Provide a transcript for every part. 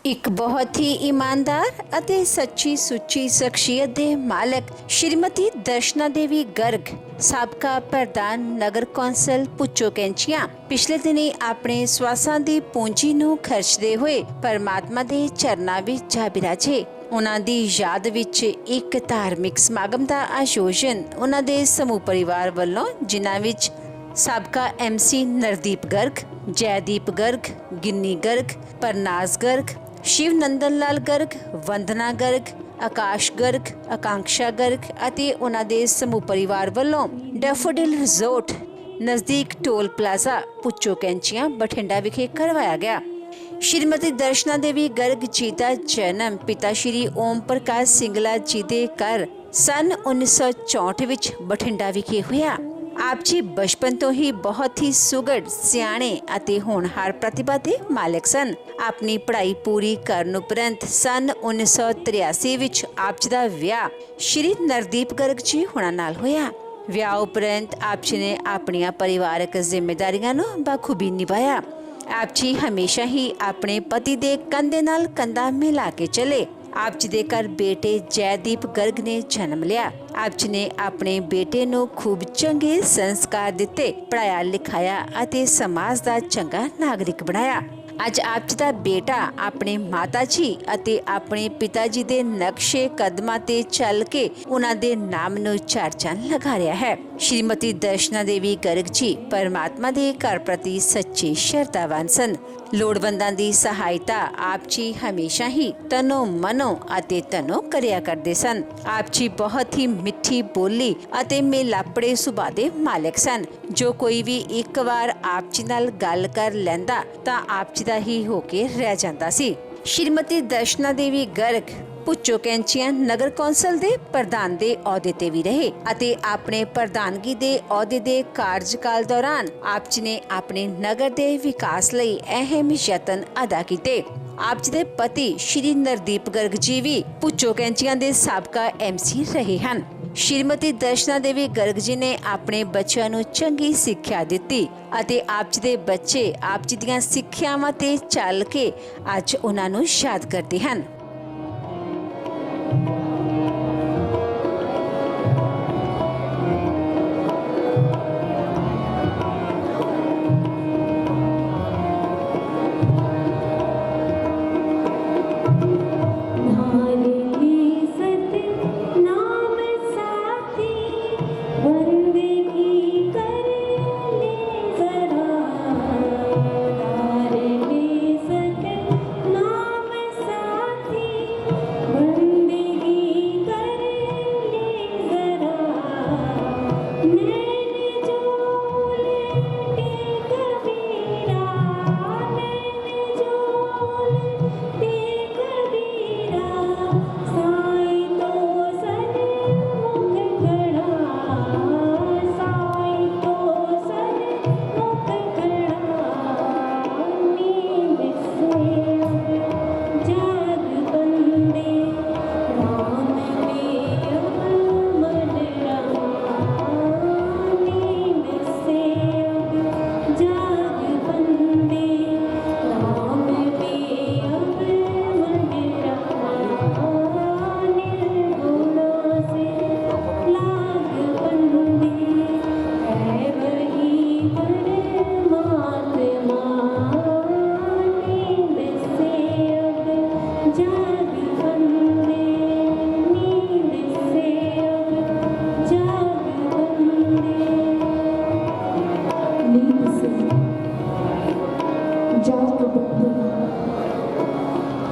एक बहुत ही ईमानदार ਅਤੇ ਸੱਚੀ ਸੁੱਚੀ ਸ਼ਖਸੀਅਤ ਦੇ ਮਾਲਕ ਸ਼੍ਰੀਮਤੀ ਦਰਸ਼ਨਾ ਦੇਵੀ ਗਰਗ ਸਾਬਕਾ ਪ੍ਰਧਾਨ ਨਗਰ ਕੌਂਸਲ ਪੁੱਚੋ ਕੈਂਚੀਆਂ ਪਿਛਲੇ ਦਿਨੀ ਆਪਣੇ ਸਵਾਸਾਂ ਦੀ ਪੂੰਜੀ ਨੂੰ ਖਰਚਦੇ ਹੋਏ ਪਰਮਾਤਮਾ ਦੇ ਚਰਨਾਂ ਵਿੱਚ ਜਾ ਬਿਰਾਜੇ। ਉਹਨਾਂ ਦੀ ਯਾਦ ਵਿੱਚ ਇੱਕ ਧਾਰਮਿਕ ਸਮਾਗਮ ਦਾ ਆਯੋਜਨ ਉਹਨਾਂ ਦੇ ਸਮੂਹ ਪਰਿਵਾਰ ਵੱਲੋਂ ਜਿਨ੍ਹਾਂ ਵਿੱਚ साबका MC नरदीप गर्ग, जयदीप गर्ग, गिन्नी गर्ग, परनाज गर्ग, शिव नंदन लाल गर्ग, वंदना गर्ग, आकाश गर्ग, आकांक्षा गर्ग ਅਤੇ ਉਹਨਾਂ ਦੇ ਸਮੂਹ ਪਰਿਵਾਰ ਵੱਲੋਂ ਡੈਫੋਡਿਲ ਰਿਜ਼ੋਰਟ ਨਜ਼ਦੀਕ ਟੋਲ ਪਲਾਜ਼ਾ ਪੁੱਚੋ ਕੈਂਚੀਆਂ ਬਠਿੰਡਾ ਵਿਖੇ ਕਰਵਾਇਆ ਗਿਆ। श्रीमती दर्शना देवी गर्ग जी का जन्म पिता श्री ओम प्रकाश सिंगला जी के घर सन 1964 विच बठिंडा विखे होया। आप जी बचपन तो ही बहुत ही सुगड़ सियाणे ਅਤੇ होनहार प्रतिभा के मालिक सन। अपनी पढ़ाई पूरी करन उपरंत सन 1983 विच आप जी का विआह श्री नरदीप गर्ग जी होना नाल होया। विआह उपरंत आप जी ने अपनियां परिवारक जिम्मेदारियां नूं बखूबी निभाया। आप जी हमेशा ही अपने पति दे कंधे नाल कंधा मिला के चले। आप जी दे घर बेटे जयदीप गर्ग ने जन्म लिया। आप जी ने अपने बेटे नूं खूब चंगे संस्कार दिते, पढ़ाया लिखाया अते समाज दा चंगा नागरिक बनाया। अज आप जी दा बेटा अपने माता जी अते अपने पिता जी दे नक्शे कदमां ते चल के उन्हां दे नाम नूं चार चंद लगा रहा है। श्रीमती दर्शना देवी गर्ग जी परमात्मा दे घर प्रति सच्चे श्रद्धावान सन। लोड़वंदां दी सहायता आप जी हमेशा ही तनो मनो अते तनो करिया करदे सन। आप जी बहुत ही मिठी बोली अते मेलापड़े सुभाਅ दे मालिक सन। जो कोई भी एक बार आप जी नाल गल कर लैंदा तां आप जी दा ही होके रह जांदा सी। श्रीमती दर्शना देवी गर्ग पुच्चो कैंचियां नगर कौंसल दे प्रधान दे अहुदे ते भी रहे अते अपने प्रधानगी दे अहुदे दे कार्यकाल दौरान आप जी ने अपने नगर दे विकास लई अहम यतन अदा कीते। आप जी दे पति श्री नरदीप गर्ग जी भी पुच्चो कैंचियां दे साबका MC रहे हन। श्रीमती दर्शना देवी गर्ग जी ने अपने बच्चों नूं चंगी सिक्ख्या दित्ती अते आप जी दे बच्चे आप जी दीयां सिक्ख्यावां ते चल के अज उन्हां नूं याद करदे हन।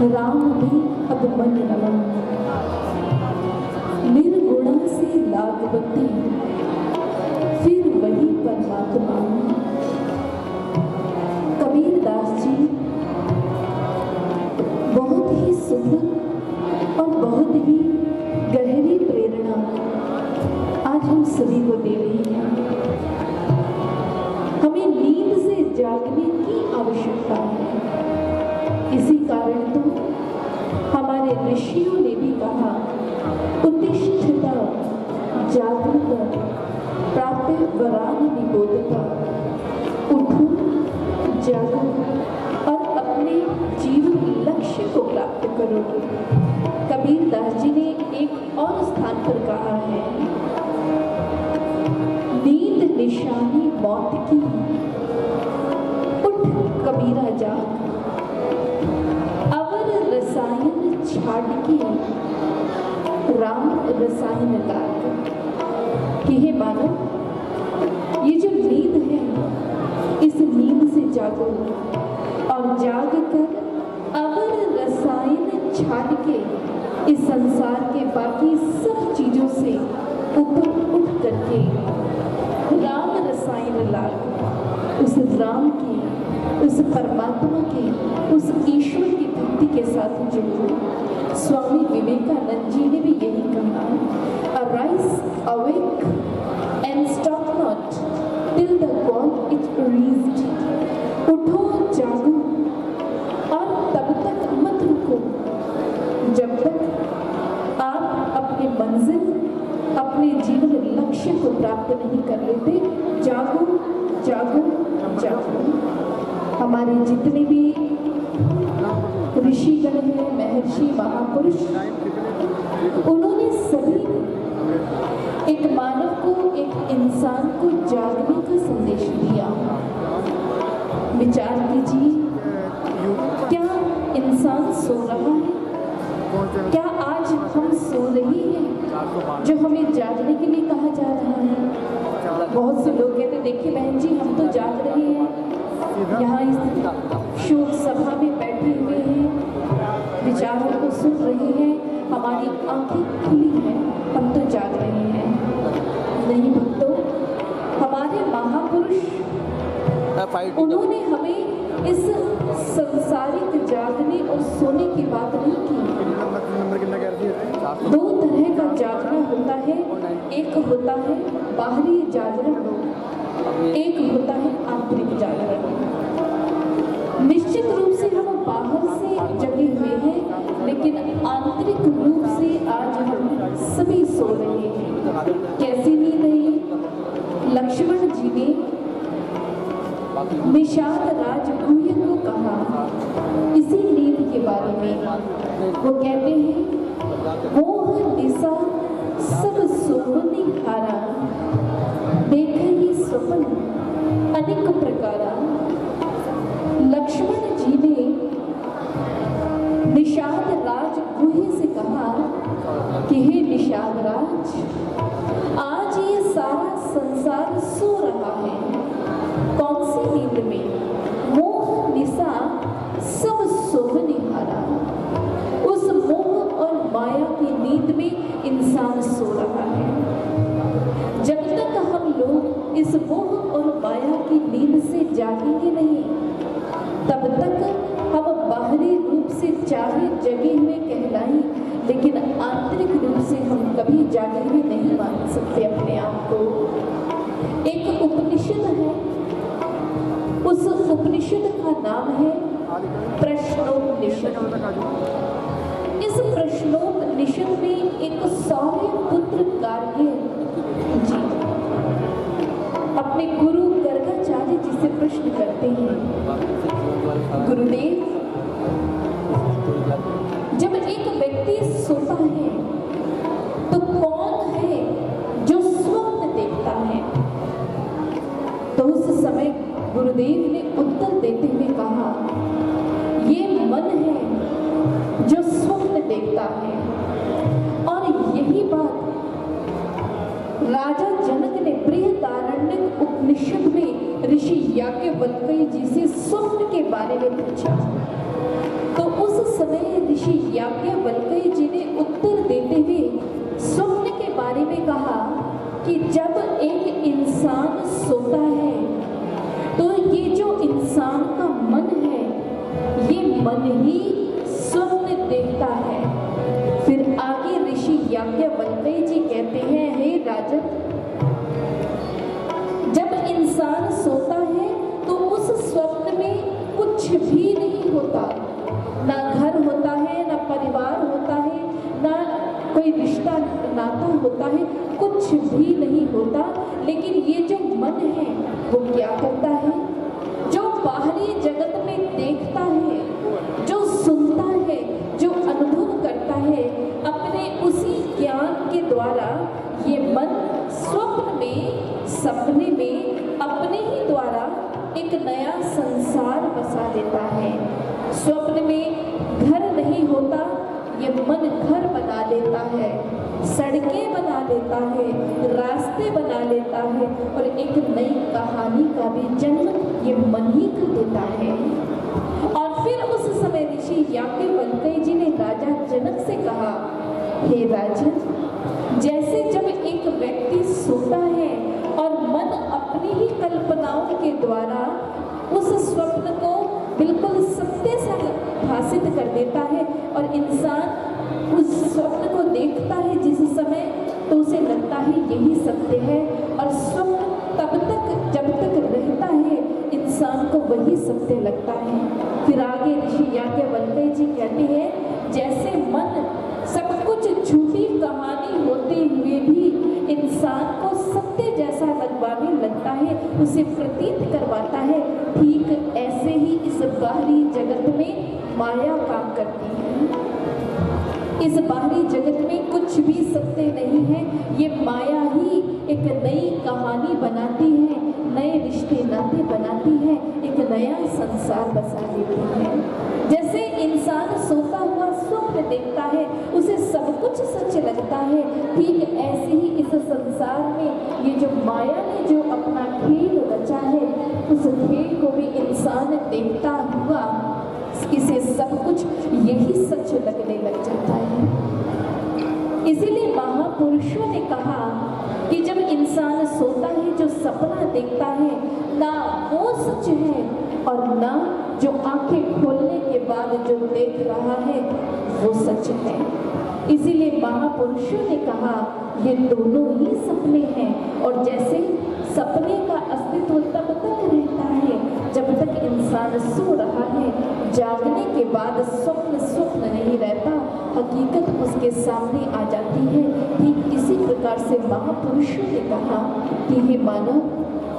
राम भी अब मन रमन निर्गुणा से लागवती फिर वही परमात्मा। कबीर दास जी बहुत ही सुंदर और बहुत ही गहरी प्रेरणा आज हम सभी को दे रही है। हमें नींद से जागने की आवश्यकता है। इसी कारण तो हमारे ऋषियों ने भी कहा उत्तिष्ठता जागृत प्राप्य वरान निबोधता। उठो जागो और अपने जीवन लक्ष्य को करोगे। कबीर दास जी ने एक और स्थान पर कहा है, नींद निशानी मौत की, उठ कबीरा जाग, अवर रसायन छाड़ के राम रसायन लाग। कि हे मानव, ये जो नींद है, इस नींद से जागो और जाग कर अवर रसायन छाड़ के इस संसार के बाकी सब चीजों से ऊपर उठ करके राम रसायन लाग, उस राम की, उस परमात्मा की, उस ईश्वर की भक्ति के साथ जुड़ो। स्वामी विवेकानंद जी ने भी यही कहा, arise awake and stop not till the God is reached. उठो जागो और तब तक मत रुको जब तक आप अपने मंजिल, अपने जीवन लक्ष्य को प्राप्त नहीं कर लेते। जागो जागो जागो। हमारे जितने भी ऋषिगण हैं, महर्षि, महापुरुष, उन्होंने सभी एक मानव को, एक इंसान को जागने का संदेश दिया। विचार कीजिए, क्या इंसान सो रहा है? क्या आज हम सो रहे हैं जो हमें जागने के लिए कहा जा रहा है? बहुत से लोग कहते, देखिए बहन जी, हम तो जाग रहे हैं, यहाँ इस शोक सभा में बैठे हुए हैं, विचारों को सुन रहे हैं, हमारी आंखें खुली हैं, हम तो जाग रहे हैं। नहीं भक्तों, हमारे महापुरुष, उन्होंने हमें इस संसारिक जागने और सोने की बात नहीं की। दो तरह का जागना होता है, एक होता है बाहरी जागरण, एक होता है आंतरिक जागरण। निश्चित रूप से हम बाहर से जगे हुए हैं, लेकिन आंतरिक रूप से आज हम सभी सो रहे हैं। कैसी नींद है? लक्ष्मण जी ने निषाद राजगुह्य को कहा इसी नींद के बारे में। वो कहते हैं, मोह निशा सब सोवनी हारा, देखे ही स्वप्न अनेक प्रकारा। लक्ष्मण जी ने निषाद राजगुह्य से कहा कि हे निषाद राज, आज ये सारा संसार सो रहा है। कौन सी नींद में? मोह निशा सब सोवनी हारा। उस मोह और माया की नींद में इंसान सो रहा है। जब तक हम लोग इस मोह और माया की नींद से जागेंगे नहीं, तब तक हम बाहरी रूप से चाहे जगे हुए कहलाएं, लेकिन आंतरिक रूप से हम कभी जागे हुए नहीं मान सकते अपने आप को। एक उपनिषद है, उस उपनिषद का नाम है प्रश्नोपनिषद। इस प्रश्नोपनिषद में एक सौर्य पुत्र गार्ग्य जी अपने गुरु गर्गाचार्य जी से प्रश्न करते हैं, गुरुदेव, जब एक व्यक्ति सोता है तो कौन है जो स्वप्न देखता है? तो उस समय गुरुदेव ने उत्तर देते हुए कहा, ये मन है जो स्वप्न देखता है। और यही बात राजा जनक ने बृहदारण्यक उपनिषद में ऋषि याज्ञवल्क्य जी से स्वप्न के बारे में पूछा। तो उस समय ऋषि याज्ञवल्क्य जी ने उत्तर देते हुए स्वप्न के बारे में कहा कि जब एक इंसान सोता है तो ये जो इंसान का मन है, ये मन ही स्वप्न देखता है। फिर आगे ऋषि याज्ञवल्क्य जी कहते हैं, हे राजन, जब इंसान सोता है तो उस स्वप्न में कुछ भी नहीं होता, ना घर होता है, ना परिवार होता है, ना कोई रिश्ता नाता होता है, कुछ भी नहीं होता। लेकिन ये जो मन है वो क्या करता है? जो बाहरी जगत में देखता है, जो सुनता है, जो स्वप्न में घर नहीं होता, ये मन घर बना लेता है, सड़कें बना लेता है, रास्ते बना लेता है और एक नई कहानी का भी जन्म ये मन ही कर देता है। और फिर उस समय ऋषि याज्ञवल्क्य जी ने राजा जनक से कहा, हे राजन, जैसे जब एक व्यक्ति सोता है और मन अपनी ही कल्पनाओं के द्वारा उस स्वप्न को बिल्कुल सत्य सा भाषित कर देता है और इंसान उस स्वप्न को देखता है जिस समय, तो उसे लगता है यही सत्य है और स्वप्न तब तक जब तक रहता है इंसान को वही सत्य लगता है। फिर आगे ऋषि याज्ञवल्क्य जी कहते हैं, जैसे मन सब कुछ झूठी कहानी होते हुए भी इंसान को सत्य जैसा लगवाने लगता है, उसे प्रतीत करवाता है, ठीक ऐसे ही इस बाहरी जगत में माया काम करती है। इस बाहरी जगत में कुछ भी सत्य नहीं है, ये माया ही एक नई कहानी बनाती है, नए रिश्ते नाते बनाती है, एक नया संसार बसा देती है। जैसे इंसान सोता हुआ स्वप्न देखता है, उसे सब कुछ सच लगता है, ठीक ऐसे ही इस संसार में ये जो माया ने जो अपना खेल रचा है, उस खेल को भी इंसान देखता हुआ इसे सब कुछ यही सच लगने लग जाता है। इसीलिए महापुरुषों ने कहा कि जब इंसान सोता है, जो सपना देखता है, ना वो सच है और ना जो आंखें खोलने के बाद जो देख रहा है वो सच है। इसीलिए महापुरुषों ने कहा ये दोनों ही सपने हैं और जैसे सपने का अस्तित्व तब तक रहता है जब तक इंसान सो रहा है, जागने के बाद स्वप्न स्वप्न नहीं रहता, हकीकत उसके सामने आ जाती है। ठीक इसी प्रकार से महापुरुषों ने कहा कि हे मानव,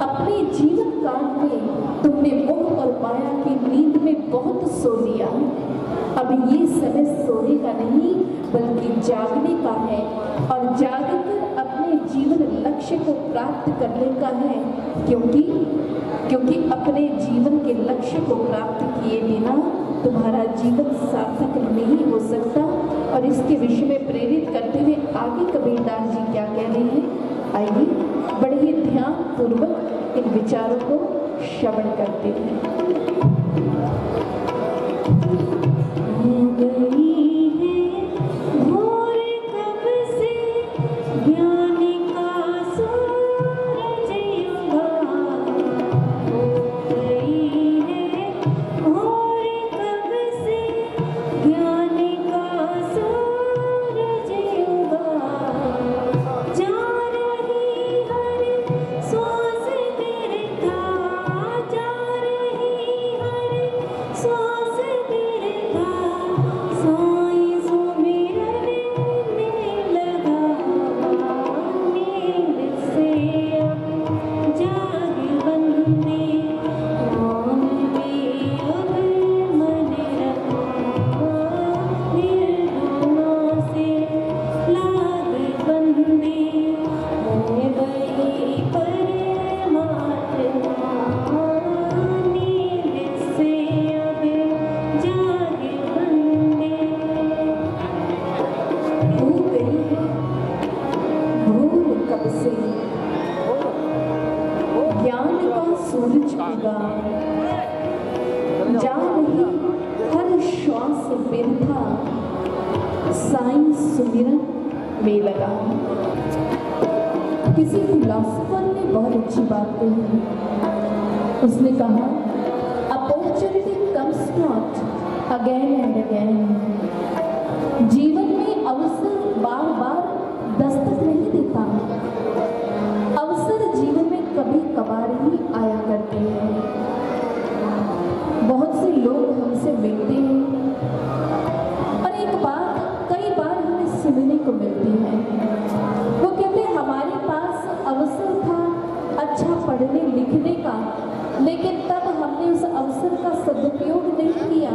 अपने जीवन काल में तुमने मोह और माया की नींद में बहुत सो लिया, अब ये समय सोने का नहीं बल्कि जागने का है और जागकर अपने जीवन लक्ष्य को प्राप्त करने का है, क्योंकि अपने जीवन के लक्ष्य को प्राप्त किए बिना तुम्हारा जीवन सार्थक नहीं हो सकता। और इसके विषय में प्रेरित करते हुए आगे कबीरदास जी क्या कह रहे हैं, आइए बड़े ही ध्यान पूर्वक इन विचारों को श्रवण करते हैं। में लगा। किसी फिलोसोफर ने बहुत अच्छी बात कही, उसने कहा opportunity comes not again and again. जीवन में अवसर बार बार दस्तक नहीं देता, अवसर जीवन में कभी कभार ही आया करते हैं। बहुत से लोग हमसे मिलते हैं और एक बात कई बार हमें सुनने को मिलती है, वो कहते हैं हमारे पास अवसर था अच्छा पढ़ने लिखने का, लेकिन तब हमने उस अवसर का सदुपयोग नहीं किया,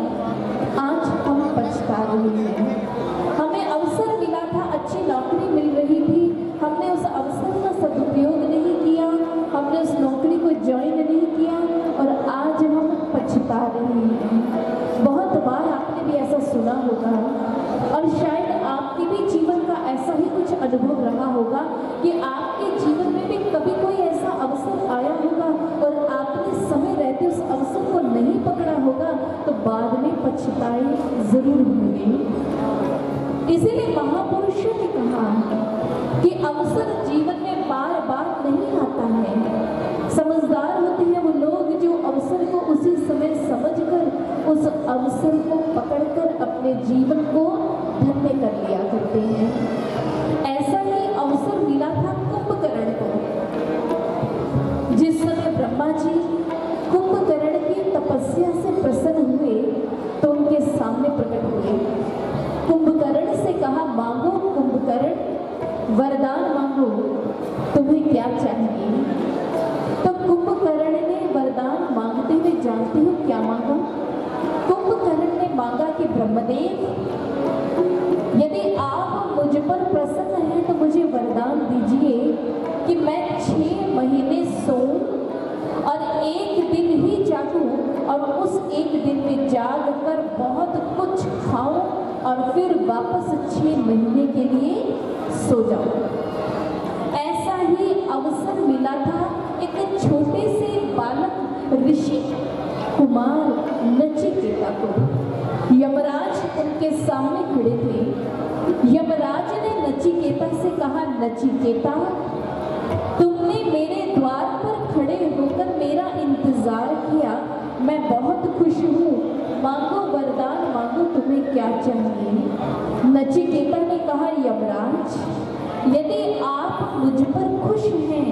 आज हम पछता रहे हैं। हमें अवसर मिला था, अच्छी नौकरी मिल रही थी, हमने उस अवसर का सदुपयोग नहीं किया, हमने उस नौकरी को ज्वाइन नहीं किया और आज हम पछता रहे हैं। बहुत अनुभव रहा होगा कि आपके जीवन में भी कभी कोई ऐसा अवसर आया होगा और आपने समय रहते उस अवसर को नहीं पकड़ा होगा, तो बाद में पछताए जरूर होंगे। इसीलिए महापुरुषों ने कहा कि अवसर जीवन में बार बार नहीं आता है। समझदार होते हैं वो लोग जो अवसर को उसी समय समझकर उस अवसर को पकड़कर अपने जीवन को धन्य कर लिया करते हैं। ऐसा ही अवसर मिला था कुंभकर्ण को। जिस समय ब्रह्मा जी कुंभकर्ण की तपस्या से प्रसन्न हुए तो उनके सामने प्रकट हुए। कुंभकर्ण से कहा, मांगो कुंभकर्ण, वरदान मांगो, तुम्हें क्या चाहिए? तो कुंभकर्ण ने वरदान मांगते हुए जानते हो क्या मांगा? कुंभकर्ण ने मांगा कि ब्रह्मदेव, यदि आप मुझ पर प्रसन्न हैं तो मुझे वरदान दीजिए कि मैं 6 महीने सोऊं और एक दिन ही जागूं और उस एक दिन में जाग कर बहुत कुछ खाऊं और फिर वापस 6 महीने के लिए सो जाऊं। ऐसा ही अवसर मिला था एक छोटे से बालक ऋषि कुमार नचिकेता को। यमराज उनके सामने खड़े थे। यमराज ने नचिकेता से कहा, नचिकेता, तुमने मेरे द्वार पर खड़े होकर मेरा इंतजार किया, मैं बहुत खुश हूँ, मांगो वरदान मांगो, तुम्हें क्या चाहिए? नचिकेता ने कहा, यमराज, यदि आप मुझ पर खुश हैं,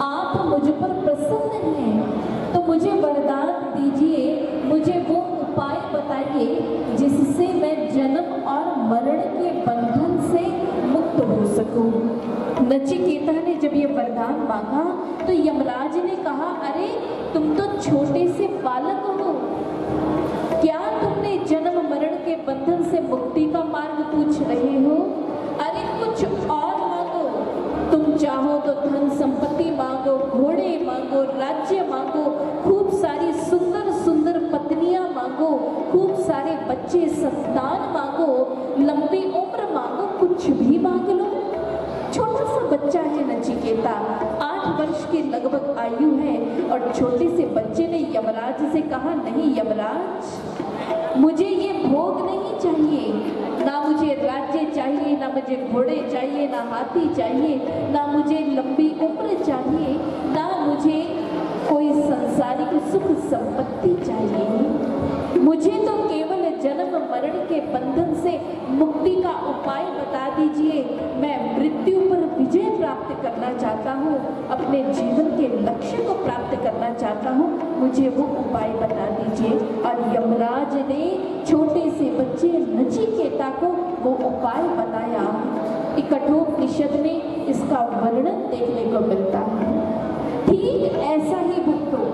आप मुझ पर प्रसन्न हैं, तो मुझे वरदान दीजिए, मुझे वो उपाय बताइए जिससे मैं जन्म और मरण के बंधन से मुक्त हो सकूं। नचिकेता ने जब ये वरदान मांगा तो यमराज ने कहा, अरे तुम तो छोटे से बालक हो, क्या तुमने जन्म मरण के बंधन से मुक्ति का मार्ग पूछ रहे हो? अरे कुछ और मांगो, तुम चाहो तो धन संपत्ति मांगो, घोड़े मांगो, राज्य मांगो, खूब सारी सुंदर सुंदर पत्नियां मांगो, खूब सारे बच्चे संतान मांगो, लंबी उम्र मांगो, कुछ भी मांग लो। छोटा सा बच्चा है नचिकेता, 8 वर्ष की लगभग आयु है और छोटे से बच्चे ने यमराज से कहा, नहीं यमराज, मुझे ये भोग नहीं चाहिए, ना मुझे राज्य चाहिए, ना मुझे घोड़े चाहिए, ना हाथी चाहिए, ना मुझे लंबी उम्र चाहिए, ना मुझे कोई संसारिक सुख संपत्ति चाहिए, मुझे तो केवल जन्म मरण के बंधन से मुक्ति का उपाय बता दीजिए। मैं मृत्यु पर विजय प्राप्त करना चाहता हूँ, अपने जीवन के लक्ष्य को प्राप्त करना चाहता हूँ, मुझे वो उपाय बता दीजिए। और यमराज ने छोटे से बच्चे नचिकेता को वो उपाय बताया। कठोपनिषद में इसका वर्णन देखने को मिलता है। ठीक ऐसा ही भक्तों,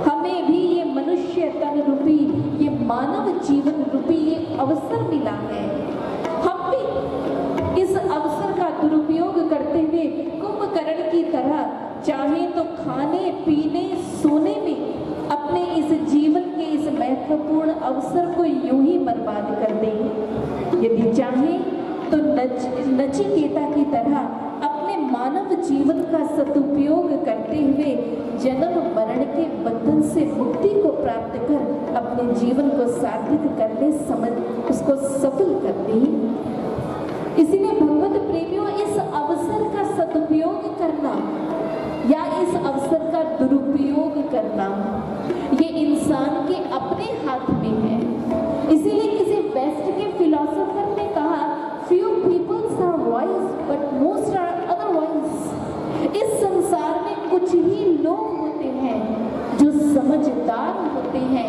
हमें भी ये मनुष्य तन रूपी, ये मानव जीवन रूपी ये अवसर मिला है। हम भी इस अवसर का दुरुपयोग करते हुए कुंभकर्ण की तरह चाहे तो खाने पीने सोने में अपने इस जीवन के इस महत्वपूर्ण अवसर को यूं ही बर्बाद कर दें। यदि चाहे तो नचिकेता की तरह अपने मानव जीवन का सदुपयोग करते हुए जन्म मरण के बंधन से मुक्ति को प्राप्त कर अपने जीवन को सार्थक करने उसको सफल करते। इसीलिए भगवत प्रेमियों, इस अवसर का सदुपयोग करना या इस अवसर का दुरुपयोग करना ये इंसान के अपने हाथ में है। इसीलिए किसी वेस्ट के फिलोसोफर ने कहा, few people are wise but most are otherwise। इस संसार में कुछ ही लोग होते हैं जो समझदार होते हैं,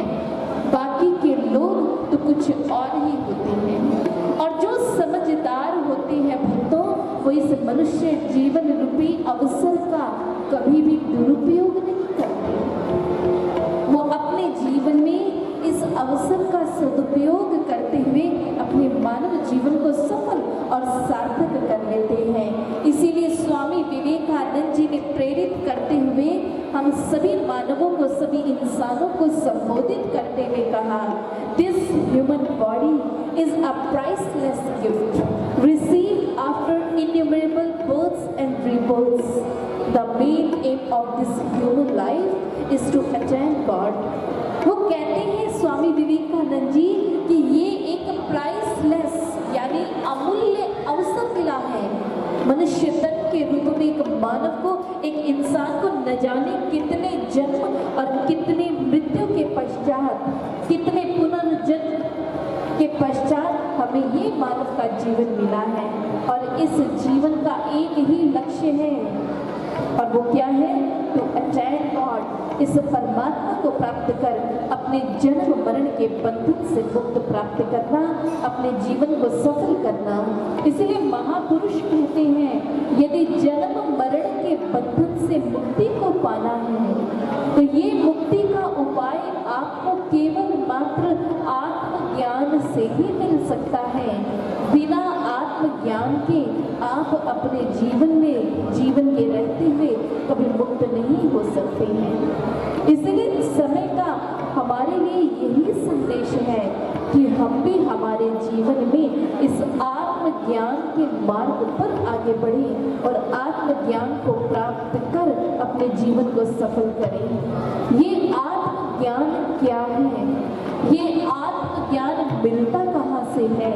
बाकी के लोग तो कुछ और ही होते हैं। और जो समझदार होते हैं भक्तों, वो इस मनुष्य जीवन रूपी अवसर का कभी भी दुरुपयोग नहीं करते। वो अपने जीवन में इस अवसर का सदुपयोग करते हुए अपने मानव जीवन को सफल और सार्थक कर लेते हैं। इसीलिए स्वामी विवेकानंद जी ने प्रेरित करते हुए हम सभी मानवों को, सभी इंसानों को संबोधित करते हुए कहा, this human body is a priceless gift received after rebirths. The main aim of this human life is to attain God. वो कहते हैं स्वामी विवेकानंद जी कि ये एक प्राइसलेस यानी अमूल्य अवसर मिला है मनुष्य तन के रूप में एक मानव को, एक इंसान को न जाने कितने जन्म और कितने मृत्यु के पश्चात, कितने पुनर्जन्म के पश्चात हमें ये मानव का जीवन मिला है। और इस जीवन का एक ही लक्ष्य है, और वो क्या है? टू अटैन गॉड, इस परमात्मा को प्राप्त कर अपने जन्म मरण के बंधन से मुक्त प्राप्त करना, अपने जीवन को सफल करना। इसलिए महापुरुष कहते हैं यदि जन्म मरण के बंधन से मुक्ति को पाना है तो ये मुक्ति का उपाय आपको केवल मात्र आत्मज्ञान से ही मिल सकता है। बिना आत्मज्ञान के आप अपने जीवन में, जीवन के रहते हुए कभी मुक्त नहीं हो सकते हैं। इसलिए समय का हमारे लिए यही संदेश है कि हम भी हमारे जीवन में इस आत्मज्ञान के मार्ग पर आगे बढ़ें और आत्मज्ञान को प्राप्त कर अपने जीवन को सफल करें। ये आत्मज्ञान क्या है? ये आत्मज्ञान मिलता कहाँ से है?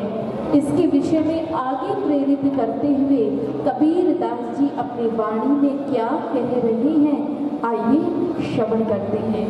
इसके विषय में आगे प्रेरित करते हुए कबीर दास जी अपनी वाणी में क्या कह रहे हैं, आइए श्रवण करते हैं।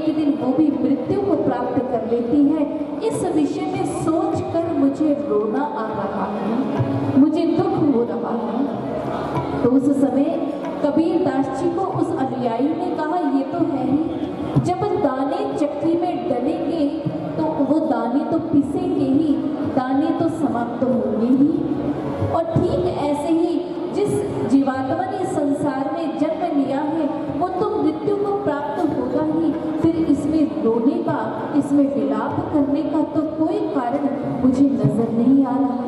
एक दिन वो भी मृत्यु को प्राप्त कर लेती है। इस विषय में सोचकर मुझे रोना आ रहा है, मुझे दुख हो रहा है। तो उस समय कबीर दास जी को उस अनुयायी ने कहा, ये तो है ही, जब दाने चक्की में डलेंगे तो वो दाने तो पिसेंगे ही, दाने तो समाप्त होंगे ही। और ठीक ऐसे ही जिस जीवात्मा ने संसार में जन्म लिया है वो तो मृत्यु को प्राप्त होगा ही। फिर इसमें रोने का, इसमें विलाप करने का तो कोई कारण मुझे नजर नहीं आ रहा।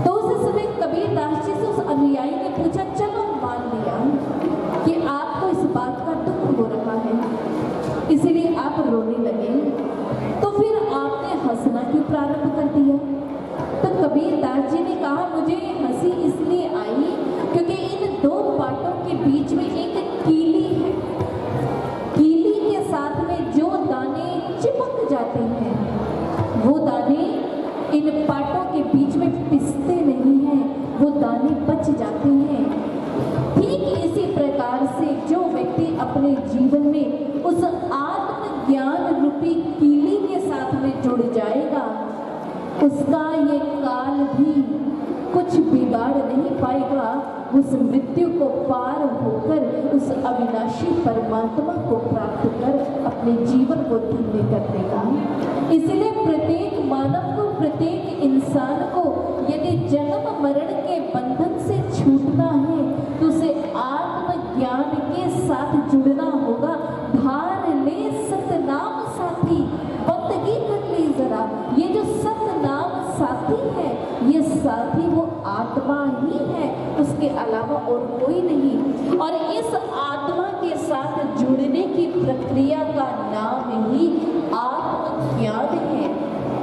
तो उस समय कबीर दास जी से उस अनुयायी ने पूछा, चलो मान लिया कि आपको इस बात का दुख हो रहा है, इसीलिए आप रोने लगे, तो फिर आपने हंसना क्यों प्रारंभ कर दिया? तो कबीर दास जी ने कहा, मुझे हंसी इसलिए आई क्योंकि इन दो पाटों के बीच में एक कीली है। कीली के साथ में जो दाने चिपक जाते हैं वो दाने इन पाटों के बीच में पिसते नहीं हैं, वो दाने बच जाते हैं। ठीक इसी प्रकार से जो व्यक्ति अपने जीवन में उस आत्मज्ञान रूपी कीली के साथ में जुड़ जाएगा, उसका ये काल भी कुछ बिगाड़ नहीं पाएगा। उस मृत्यु को पार होकर उस अविनाशी परमात्मा को प्राप्त कर अपने जीवन को धन्य कर देगा। इसलिए प्रत्येक मानव को, प्रत्येक इंसान को यदि जन्म मरण के बंधन से छूटना है तो उसे आत्मज्ञान के साथ जुड़ना होगा। धार ले सतनाम साथी, बंदगी कर ली जरा। ये जो सतनाम साथी है, ये साथी वो आत्मा ही है, उसके अलावा और कोई नहीं। और इस आत्मा के साथ जुड़ने की प्रक्रिया का नाम ही आत्मज्ञान है।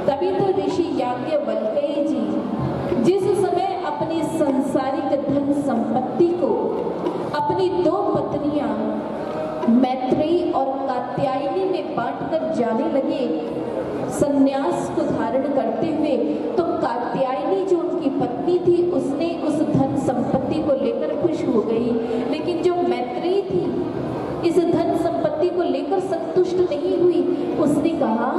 तभी तो ऋषि याज्ञवल्क्य जी जिस समय अपनी सांसारिक धन संपत्ति को अपनी दो पत्नियां मैत्रेयी और कात्यायनी में बांटकर जाने लगे संन्यास को धारण करते हुए, तो कात्यायनी जो उनकी पत्नी थी उसने उस धन संपत्ति को लेकर खुश हो गई, लेकिन जो मैत्रेयी थी इस धन संपत्ति को लेकर संतुष्ट नहीं हुई। उसने कहा,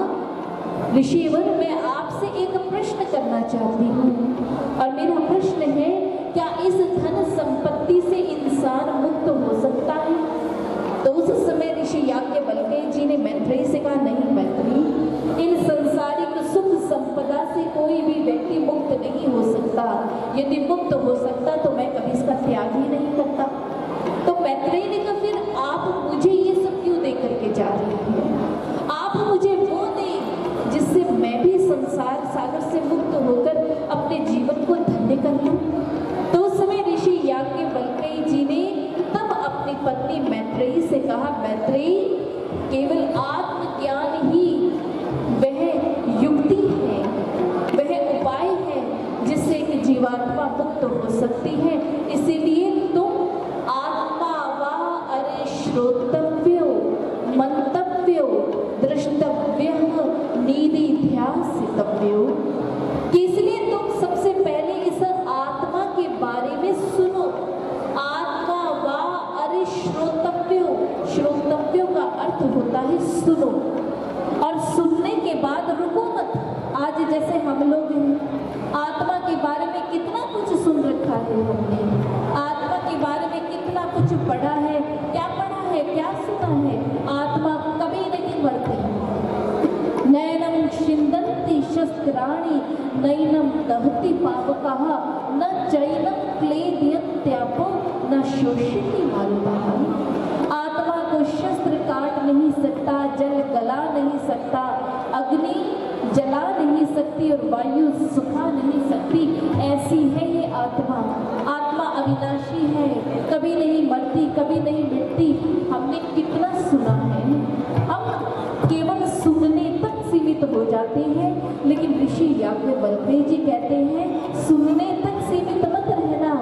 ऋषिवर मैं आपसे एक प्रश्न करना चाहती हूँ और मेरा प्रश्न है, क्या इस धन संपत्ति से इंसान मुक्त हो सकता है? तो उस समय ऋषि याज्ञवल्क्य जी ने मैत्रेयी से कहा, नहीं मैत्रेयी, इन संसारिक सुख संपदा से कोई भी व्यक्ति मुक्त नहीं हो सकता। यदि मुक्त हो सकता तो मैं कभी इसका त्याग ही नहीं करता। तो मैत्रेयी ने कहा, फिर आप मुझे ये सब क्यों दे करके जा रही हैं? आप मुझे वो दें जिससे मैं भी संसार सागर से मुक्त होकर अपने जीवन को धन्य कर लूं। तो उस समय ऋषि याज्ञवल्क्य जी ने तब अपनी पत्नी मैत्रेयी से कहा, मैत्रेयी, केवल आत्मज्ञान ही वह युक्ति है, वह उपाय है जिससे एक जीवात्मा मुक्त हो सकती है। इसीलिए तुम आत्मा वा अरे श्रोतव्यो मंतव्यो द्रष्टव्य निधिध्यासितव्यो, इसलिए तुम सबसे पहले इस आत्मा के बारे में सुनो। आत्मा वा अरे श्रोतव्यो, श्रोतव्यो का अर्थ होता है सुनो, और सुनने के बाद रुको मत। आज जैसे हम लोग हैं, आत्मा के बारे में कितना कुछ सुन रखा है हमने, आत्मा के बारे में कितना कुछ पढ़ा है, क्या पढ़ा है, क्या सुना है। आत्मा कभी नहीं मरती। नैनम छिन्दन्ति शस्त्राणि नैनम दहति पावकः न चैनम क्लेदयत्यापो न शोषयति मारुतः। आत्मा को शस्त्र काट नहीं सकता, जल गला नहीं सकता, अग्नि जला नहीं सकती और वायु सुखा नहीं सकती। ऐसी है ये आत्मा। आत्मा अविनाशी है, कभी नहीं मरती, कभी नहीं मिटती। हमने कितना सुना है, हम केवल सुनने तक सीमित हो जाते हैं। लेकिन ऋषि याज्ञवल्क्य जी कहते हैं, सुनने तक सीमित मत रहना,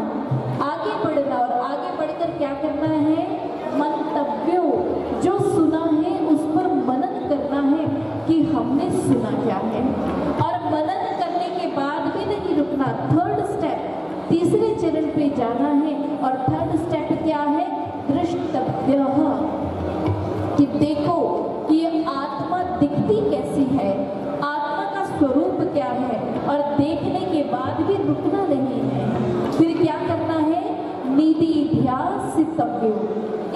आगे बढ़ना। और आगे बढ़कर क्या करना है? मंतव्यो, जो सुना है उस पर मनन करना है कि हमने सुना क्या है। और मनन करने के बाद भी नहीं रुकना। थर्ड स्टेप, तीसरे चरण पे जाना है। और थर्ड स्टेप क्या है? दृष्टव्य, कि देखो कि ये आत्मा दिखती कैसी है, आत्मा का स्वरूप क्या है, और देखने के बाद भी रुकना नहीं है। फिर क्या करना है? निधि ध्यासितव्यो,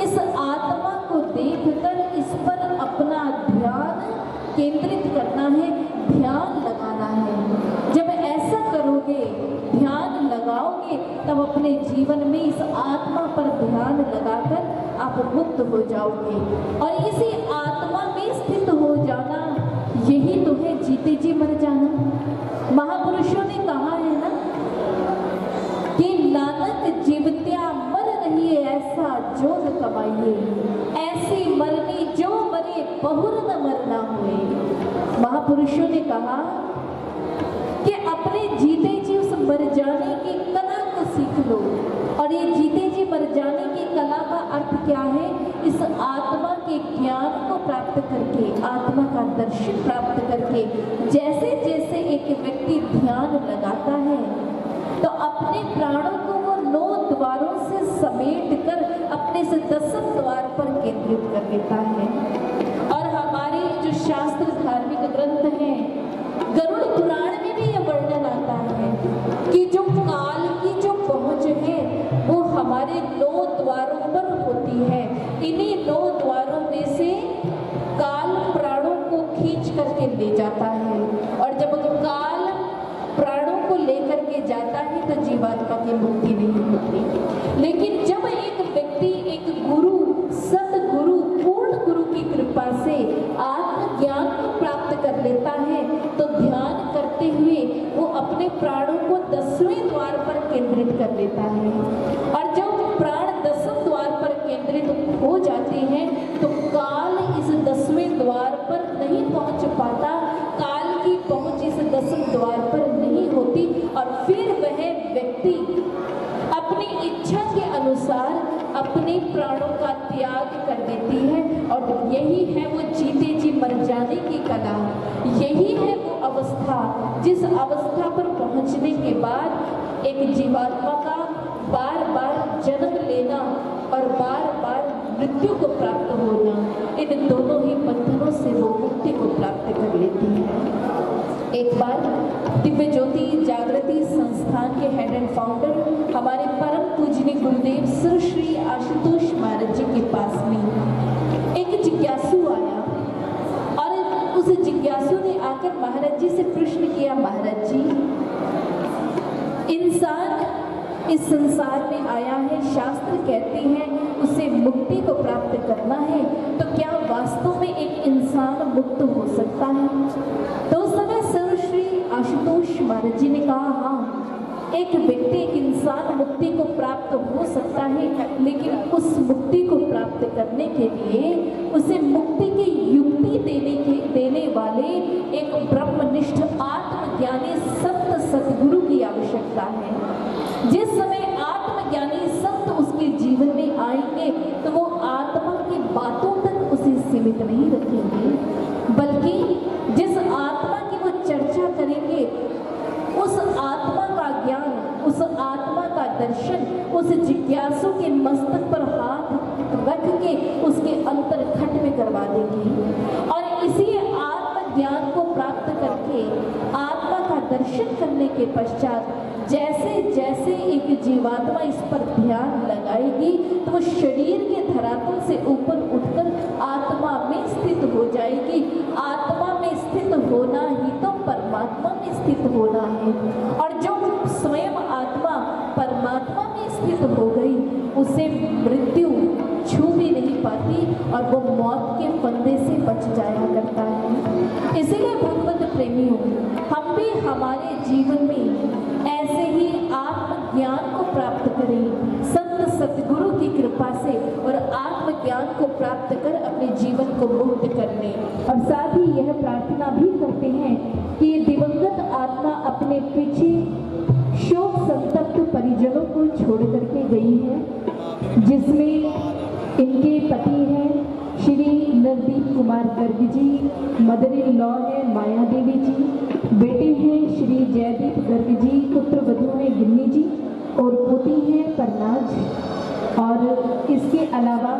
इस आत्मा को देखकर इस पर अपना ध्यान केंद्रित करना है, ध्यान लगाना है। जब ऐसा करोगे, ध्यान लगाओगे, तब अपने जीवन में इस आत्मा पर ध्यान लगाकर आप मुक्त हो जाओगे। और इसी आत्मा में स्थित हो जाना, यही तो है जीते जी मर जाना। महापुरुषों ने कहा है ना कि नानक जीवत्या मर रही है, ऐसा जोग कमाइए, ऐसी मरनी जो मरे बहुर न मरना हुए। महापुरुषों ने कहा कि अपने जीते जी उस मर जाने की कला को सीख लो। और ये जीते जी मर जाने की कला का अर्थ क्या है? इस आत्मा के ज्ञान को प्राप्त करके, आत्मा का दर्शन प्राप्त करके, जैसे जैसे एक व्यक्ति ध्यान लगाता है तो अपने प्राणों को वो 9 द्वारों से समेट कर अपने से 10 द्वार पर केंद्रित कर लेता है। और हमारे जो शास्त्र धार्मिक ग्रंथ हैं, गरुड़ पुराण में भी यह वर्णन आता है कि जो काल की जो पहुंच है वो हमारे 9 द्वारों पर होती है। इन्हीं 9 द्वारों में से काल प्राणों को खींच करके ले जाता है, और जब काल प्राणों को लेकर के जाता है तो जीवात्मा की मुक्ति नहीं होती। लेकिन जब एक व्यक्ति एक गुरु, सदगुरु, पूर्ण गुरु की कृपा से आत्मज्ञान को प्राप्त कर लेता है तो ध्यान करते हुए वो अपने प्राणों को 10वें द्वार पर केंद्रित कर लेता है। और जब प्राण 10वें द्वार पर केंद्रित हो जाते हैं तो काल इस 10वें द्वार पर नहीं पहुंच पाता, काल की पहुंच इस 10वें द्वार पर नहीं होती, और फिर वह व्यक्ति अपनी इच्छा के अनुसार अपने प्राणों का त्याग कर देती है। और यही है वो जीते जी मर जाने की कला, यही है वो अवस्था जिस अवस्था पर पहुंचने के बाद एक जीवात्मा का बार बार जन्म लेना और बार बार मृत्यु को प्राप्त होना, इन दोनों ही बंधनों से वो मुक्ति को प्राप्त कर लेती है। एक बार दिव्य ज्योति जागृति संस्थान के हेड एंड फाउंडर हमारे परम पूजनीय गुरुदेव सर श्री आशुतोष महाराज जी के पास में एक जिज्ञासु आया, और उस जिज्ञासु ने आकर महाराज जी से प्रश्न किया, महाराज जी, इंसान इस संसार में आया है, शास्त्र कहते हैं उसे मुक्ति को प्राप्त करना है, तो क्या वास्तव में एक इंसान मुक्त हो सकता है? तो उस समय सर श्री आशुतोष महाराज जी ने कहा, हाँ, एक व्यक्ति, एक इंसान मुक्ति को प्राप्त हो सकता है, लेकिन उस मुक्ति को प्राप्त करने के लिए उसे मुक्ति की युक्ति देने वाले एक ब्रह्मनिष्ठ आत्मज्ञानी संत सद्गुरु की आवश्यकता है। जिस समय आत्मज्ञानी संत उसके जीवन में आएंगे तो वो आत्मा की बातों तक उसे सीमित नहीं रखेंगे, बल्कि जिस आत्मा की वो चर्चा करेंगे उस आत्मा का ज्ञान, उस आत्मा का दर्शन उस जिज्ञासु के मस्तक पर हाथ रख के उसके अंतर खंड में करवा देंगे। और इसी आत्मज्ञान को प्राप्त करके आत्मा का दर्शन करने के पश्चात जैसे जैसे एक जीवात्मा इस पर ध्यान लगाएगी तो वो शरीर के धरातल से ऊपर उठकर आत्मा में स्थित हो जाएगी। आत्मा में स्थित होना ही तो परमात्मा में स्थित होना है, और जो स्वयं आत्मा परमात्मा में स्थित हो गई उसे मृत्यु छू भी नहीं पाती और वो मौत के फंदे से बच जाया करता है। इसीलिए भगवत प्रेमियों, हम भी हमारे जीवन में ऐसे ही आत्मज्ञान को प्राप्त करें संत सतगुरु की कृपा से, और आत्मज्ञान को प्राप्त कर अपने जीवन को मुक्त कर लें। और साथ ही यह प्रार्थना भी करते हैं कि ये दिवंगत आत्मा अपने पीछे शोक संतप्त परिजनों को छोड़ करके गई है, जिसमें इनके पति हैं Shri Nardeep Kumar Garg ji, mother in law है माया देवी जी, बेटे हैं श्री जयदीप गर्ग जी, पुत्र वधु हैं गिन्नी जी, और पोती हैं करनाज। और इसके अलावा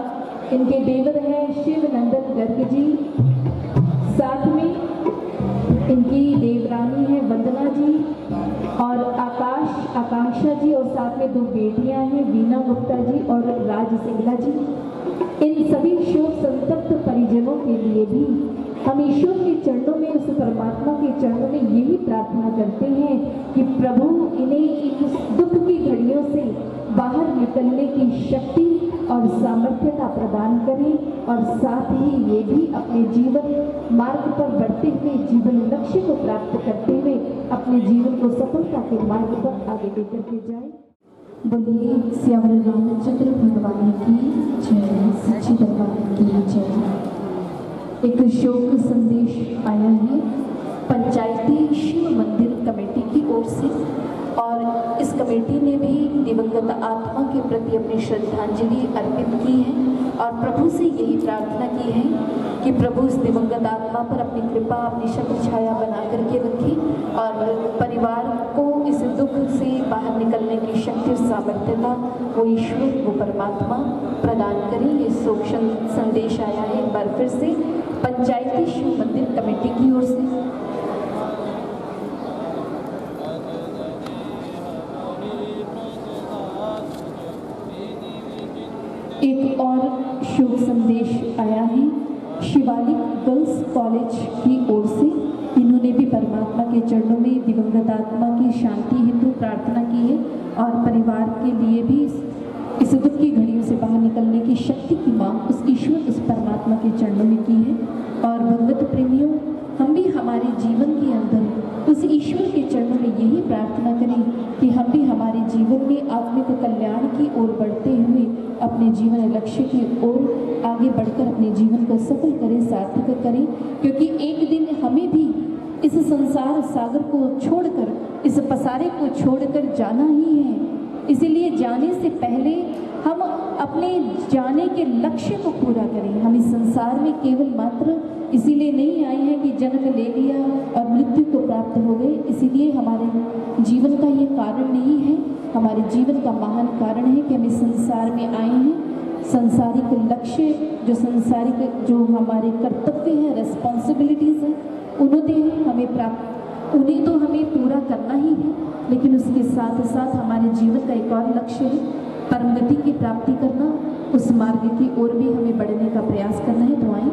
इनके देवर हैं शिव नंदन गर्ग जी, साथ में इनकी देवरानी है वंदना जी और आकांक्षा जी, और साथ में 2 बेटियां हैं वीना गुप्ता जी और राज सिंगला जी। इन सभी शोक संतप्त परिजनों के लिए भी हम ईश्वर के चरणों में, उस परमात्मा के चरणों में यही प्रार्थना करते हैं कि प्रभु इन्हें इस दुख की घड़ियों से बाहर निकलने की शक्ति और सामर्थ्यता प्रदान करें, और साथ ही ये भी अपने जीवन मार्ग पर बढ़ते हुए जीवन लक्ष्य को प्राप्त करते हुए अपने जीवन को सफलता के मार्ग पर आगे लेकर के जाए। बोलिए श्यामल रामचंद्र भगवान की जय, सच्ची दरबार की जय। एक शोक संदेश आया है पंचायती शिव मंदिर कमेटी की ओर से, और इस कमेटी ने भी दिवंगत आत्मा के प्रति अपनी श्रद्धांजलि अर्पित की है और प्रभु से यही प्रार्थना की है कि प्रभु इस दिवंगत आत्मा पर अपनी कृपा, अपनी शक्ति छाया बना करके रखें और परिवार को इस दुख से बाहर निकलने की शक्ति और सामर्थ्यता वो ईश्वर, वो परमात्मा प्रदान करें। ये शोक संदेश आया है एक बार फिर से पंचायती शिव मंदिर कमेटी की ओर से। एक और शोक संदेश आया है शिवालिक गर्ल्स कॉलेज की ओर से। इन्होंने भी परमात्मा के चरणों में दिवंगत आत्मा की शांति हेतु प्रार्थना की है और परिवार के लिए भी इस दुख की घड़ियों से बाहर निकलने की शक्ति की मांग उस ईश्वर, उस परमात्मा के चरणों में की है। और भगवत प्रेमियों, हम भी हमारे जीवन के अंदर उस ईश्वर के चरणों में यही प्रार्थना करें कि हम भी हमारे जीवन में आत्मिक कल्याण की ओर बढ़ते हुए अपने जीवन लक्ष्य की ओर आगे बढ़कर अपने जीवन को सफल करें, सार्थक करें, क्योंकि एक दिन हमें भी इस संसार सागर को छोड़कर, इस पसारे को छोड़कर जाना ही है। इसीलिए जाने से पहले हम अपने जाने के लक्ष्य को पूरा करें। हम इस संसार में केवल मात्र इसीलिए नहीं आए हैं कि जन्म ले लिया और मृत्यु को प्राप्त हो गए, इसीलिए हमारे जीवन का ये कारण नहीं है। हमारे जीवन का महान कारण है कि हम इस संसार में आए हैं। संसारिक लक्ष्य, जो संसारिक जो हमारे कर्तव्य हैं, रेस्पॉन्सिबिलिटीज़ हैं, उन्हें तो हमें पूरा करना ही है, लेकिन उसके साथ साथ हमारे जीवन का एक और लक्ष्य है परम गति की प्राप्ति करना। उस मार्ग की ओर भी हमें बढ़ने का प्रयास करना है। तो आए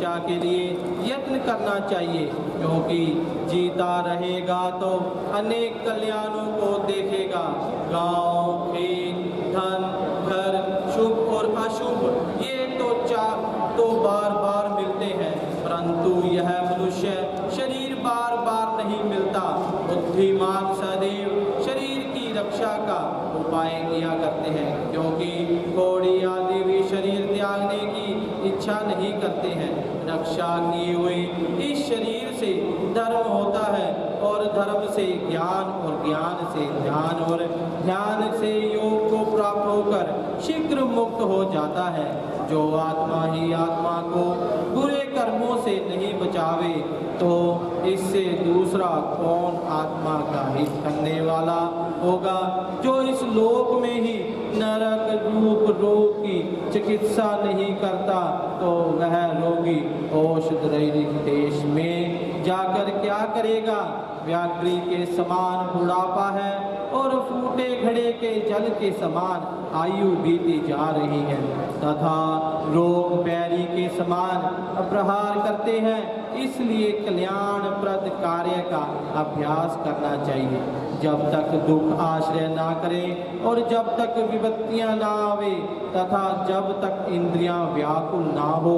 रक्षा के लिए यत्न करना चाहिए, क्योंकि जीता रहेगा तो अनेक कल्याणों को देखेगा। गांव, खेत, धन, घर, शुभ और अशुभ ये तो बार बार मिलते हैं, परंतु यह मनुष्य शरीर बार बार नहीं मिलता। बुद्धिमान सदैव शरीर की रक्षा का उपाय किया करते हैं, क्योंकि घोड़ी आदि भी शरीर त्यागने की इच्छा नहीं करते हैं। रक्षा की हुई इस शरीर से धर्म होता है, और धर्म से ज्ञान, और ज्ञान से ध्यान, और ध्यान से योग को प्राप्त होकर शीघ्र मुक्त हो जाता है। जो आत्मा ही आत्मा को बुरे कर्मों से नहीं बचावे, तो इससे दूसरा कौन आत्मा का हित करने वाला होगा। जो इस लोक में ही नरक रूप रोग की चिकित्सा नहीं करता, तो वह रोगी औषध रहित देश में जाकर क्या करेगा। व्याघ्री के समान बुढ़ापा है, और फूटे घड़े के जल के समान आयु बीती जा रही है, तथा रोग बैरी के समान प्रहार करते हैं। इसलिए कल्याणप्रद कार्य का अभ्यास करना चाहिए। जब तक दुख आश्रय ना करे, और जब तक विपत्तियां ना आवे, तथा जब तक इंद्रियां व्याकुल ना हो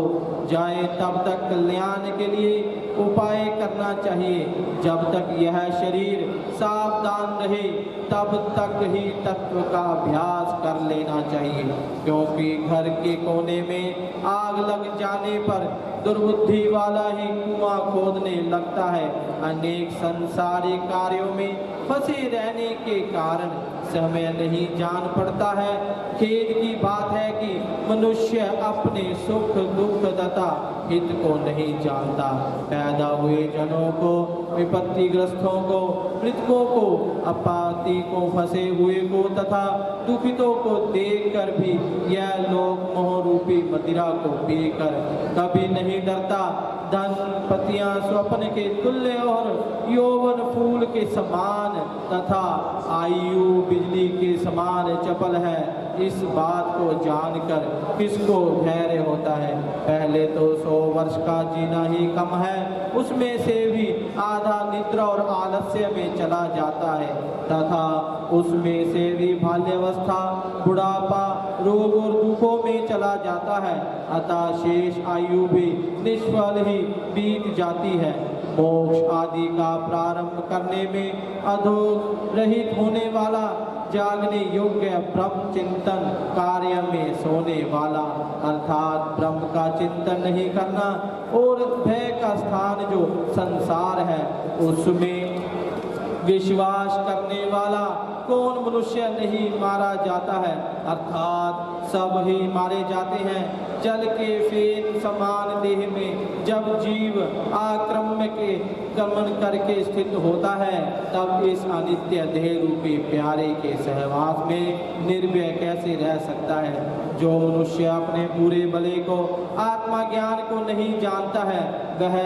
जाए, तब तक कल्याण के लिए उपाय करना चाहिए। जब तक यह शरीर सावधान रहे, तब तक ही तत्व का अभ्यास कर लेना चाहिए, क्योंकि घर के कोने में आग लग जाने पर दुर्बुद्धि वाला ही कुआं खोदने लगता है। अनेक संसारिक कार्यों में फंसे रहने के कारण समय नहीं जान पड़ता है। खेद की बात है कि मनुष्य अपने सुख दुख तथा हित को नहीं जानता। पैदा हुए जनों को, विपत्तिग्रस्तों को, मृतकों को, अपाती को, फंसे हुए को तथा दुखितों को देखकर भी यह लोक मोह रूपी मदिरा को पीकर कभी नहीं डरता। धन पतियां स्वप्न के तुल्य, और यौवन फूल के समान तथा आयु बिजली के समान चपल है। इस बात को जानकर किसको धैर्य होता है। पहले तो 100 वर्ष का जीना ही कम है, उसमें से भी आधा निद्रा और आलस्य में चला जाता है, तथा उसमें से भी बाल्यावस्था, बुढ़ापा, रोग और दुखों में चला जाता है। अतः शेष आयु भी निष्फल ही बीत जाती है। मोक्ष आदि का प्रारंभ करने में अधोग रहित होने वाला, जागने योग्य ब्रह्म चिंतन कार्य में सोने वाला, अर्थात ब्रह्म का चिंतन नहीं करना, और भय का स्थान जो संसार है उसमें विश्वास करने वाला कौन मनुष्य नहीं मारा जाता है, अर्थात सब ही मारे जाते हैं। जल के फेन समान देह में जब जीव आक्रम्य के गमन करके स्थित होता है, तब इस अनित्य देह रूपी प्यारे के सहवास में निर्भय कैसे रह सकता है। जो मनुष्य अपने पूरे भले को, आत्मा ज्ञान को नहीं जानता है, वह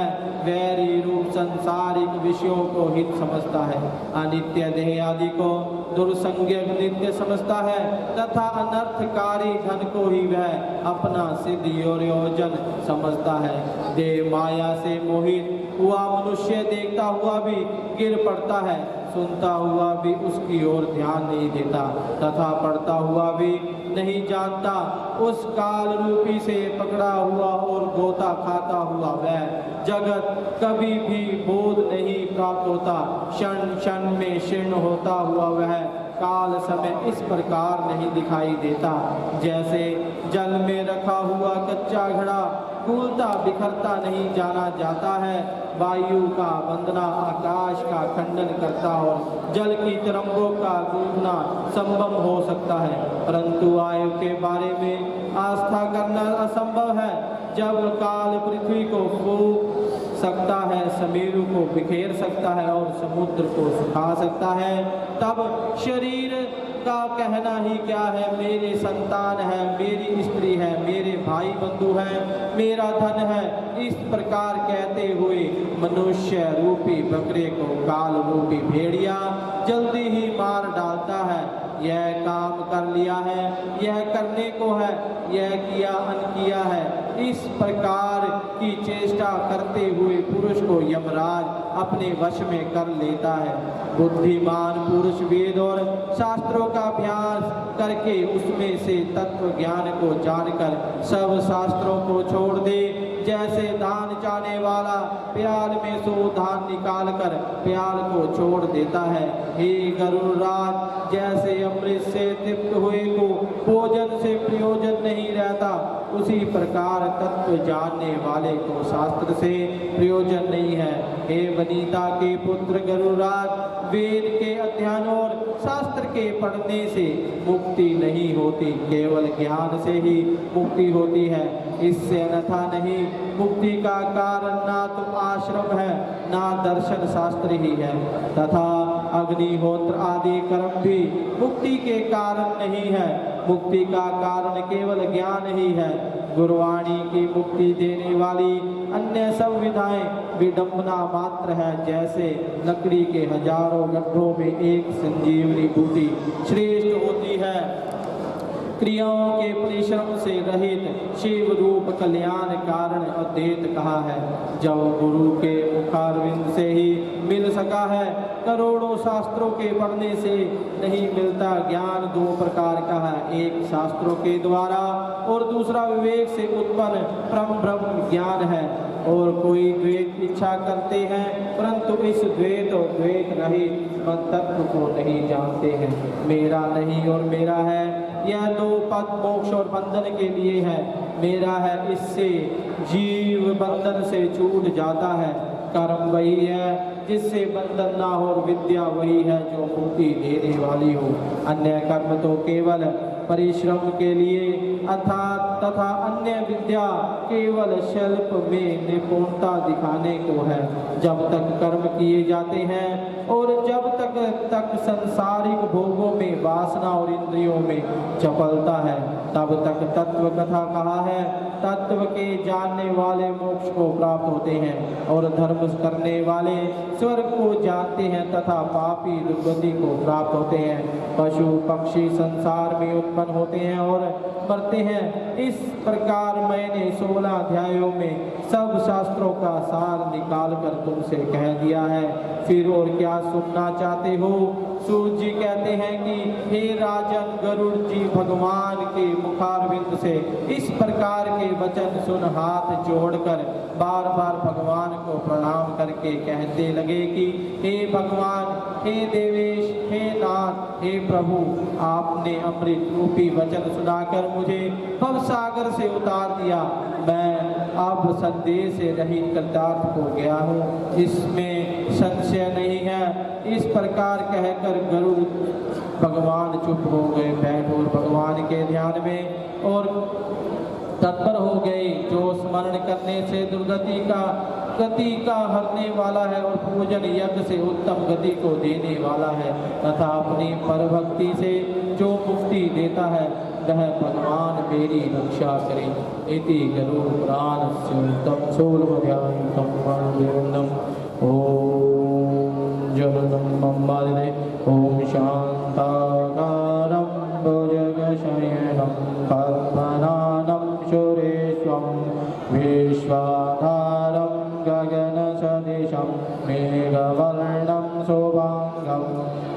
वैरी रूप संसारिक विषयों को हित समझता है, अनित्य देह आदि को दुर्संज्ञक नित्य समझता है, तथा अनर्थकारी धन को ही वह अपना सिद्धि और योजन समझता है। देह माया से मोहित हुआ मनुष्य देखता हुआ भी गिर पड़ता है, सुनता हुआ भी उसकी ओर ध्यान नहीं देता, तथा पढ़ता हुआ भी नहीं जानता। उस काल रूपी से पकड़ा हुआ और गोता खाता हुआ वह जगत कभी भी बोध नहीं प्राप्त होता। क्षण क्षण में शीर्ण होता हुआ वह काल समय इस प्रकार नहीं दिखाई देता, जैसे जल में रखा हुआ कच्चा घड़ा फूलता बिखरता नहीं जाना जाता है। वायु का वंदना आकाश का खंडन करता और जल की तरंगों का गूंजना संभव हो सकता है, परंतु वायु के बारे में आस्था करना असंभव है। जब काल पृथ्वी को फूंक सकता है, समीरू को बिखेर सकता है और समुद्र को सुखा सकता है, तब शरीर का कहना ही क्या है। मेरे संतान है, मेरी स्त्री है, मेरे भाई बंधु हैं, मेरा धन है, इस प्रकार कहते हुए मनुष्य रूपी बकरे को काल रूपी भेड़िया जल्दी ही मार डालता है। यह काम कर लिया है, यह करने को है, यह किया अनकिया है, इस प्रकार की चेष्टा करते हुए पुरुष को यमराज अपने वश में कर लेता है। बुद्धिमान पुरुष वेद और शास्त्रों का अभ्यास करके उसमें से तत्व ज्ञान को जानकर सब शास्त्रों को छोड़ दे। जैसे धान चाने वाला प्याल में सो धान निकालकर प्याल को छोड़ देता है। हे गरुड़राज, जैसे अमृत से तृप्त हुए को भोजन से प्रयोजन नहीं रहता, उसी प्रकार तत्व जानने वाले को शास्त्र से प्रयोजन नहीं है। हे वनिता के पुत्र गरुड़राज, वेद के अध्ययन और शास्त्र के पढ़ने से मुक्ति नहीं होती, केवल ज्ञान से ही मुक्ति होती है, इससे अन्यथा नहीं। मुक्ति का कारण ना तो आश्रम है, ना दर्शन शास्त्र ही है, तथा अग्निहोत्र आदि कर्म भी मुक्ति के कारण नहीं है। मुक्ति का कारण केवल ज्ञान ही है। गुरुवाणी की मुक्ति देने वाली अन्य सब विधाएं विडंबना मात्र है। जैसे लकड़ी के हजारों गड्ढों में एक संजीवनी बूटी श्रेष्ठ होती है, क्रियाओं के परिश्रम से रहित शिव रूप कल्याण कारण अद्वैत कहा है। जब गुरु के मुखारविंद से ही मिल सका है, करोड़ों शास्त्रों के पढ़ने से नहीं मिलता। ज्ञान दो प्रकार का है, एक शास्त्रों के द्वारा और दूसरा विवेक से उत्पन्न परम ब्रह्म ज्ञान है। और कोई द्वैत इच्छा करते हैं, परंतु इस द्वैत और द्वैत रहित तत्व को नहीं जानते हैं। मेरा नहीं और मेरा है, यह दो पद मोक्ष और बंधन के लिए है। मेरा है, इससे जीव बंधन से छूट जाता है। कर्म वही है जिससे बंधन ना हो, और विद्या वही है जो मुक्ति देने वाली हो। अन्य कर्म तो केवल परिश्रम के लिए अर्थात तथा अन्य विद्या केवल शिल्प में निपुणता दिखाने को है। जब तक कर्म किए जाते हैं और जब तक संसारिक भोगों में वासना और इंद्रियों में चपलता है, तब तक तत्व कथा कहा है। तत्व के जानने वाले मोक्ष को प्राप्त होते हैं और धर्म करने वाले स्वर्ग को जानते हैं तथा पापी दुर्गति को प्राप्त होते हैं। पशु पक्षी संसार में उत्पन्न होते हैं और मरते हैं। इस प्रकार मैंने 16 अध्यायों में सब शास्त्रों का सार निकालकर तुमसे कह दिया है। फिर और क्या सुनना चाहते हो? सूर्य जी कहते हैं कि हे राजन, गरुड़ जी भगवान के मुखारविंद से इस प्रकार के वचन सुन हाथ जोड़कर बार बार भगवान को प्रणाम करके कहते लगे कि हे भगवान, हे देवेश, हे नाथ, हे प्रभु, आपने अमृत रूपी वचन सुनाकर मुझे भव सागर से उतार दिया। मैं अब संदेह से रहित कृतार्थ हो गया हूँ, इसमें संशय नहीं है। इस प्रकार कहकर गरुड़ भगवान चुप हो गए, बैठ और भगवान के ध्यान में और तत्पर हो गए, जो स्मरण करने से दुर्गति का गति का हरने वाला है और पूजन यज्ञ से उत्तम गति को देने वाला है, तथा अपनी परभक्ति से जो मुक्ति देता है वह भगवान मेरी रक्षा करे। इति गरुड़ पुराण उत्तम सोलमध्यायं ओम जगदं बंबादे ओम शांताकारं भुजगशयनं पद्मनाभं सुरेशं विश्वाधारं गगनसदृशं मेघवर्णं शुभांगं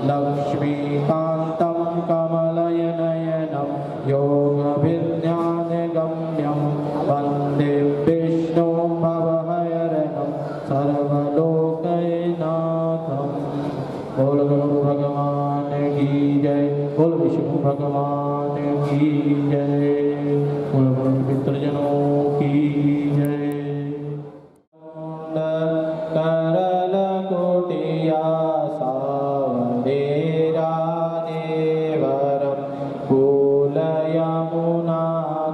लक्ष्मीकान्तं कमलनयनं योगविज्ञानगम्यं वन्दे विष्णुं भवहरं सर्वलोकनाथं। बोल गुरु भगवान की जय, बोल विष्णु भगवान की जय, बोल पितृजनों की जय। करल कोटिया सावरेरा देवरम कुल यमुना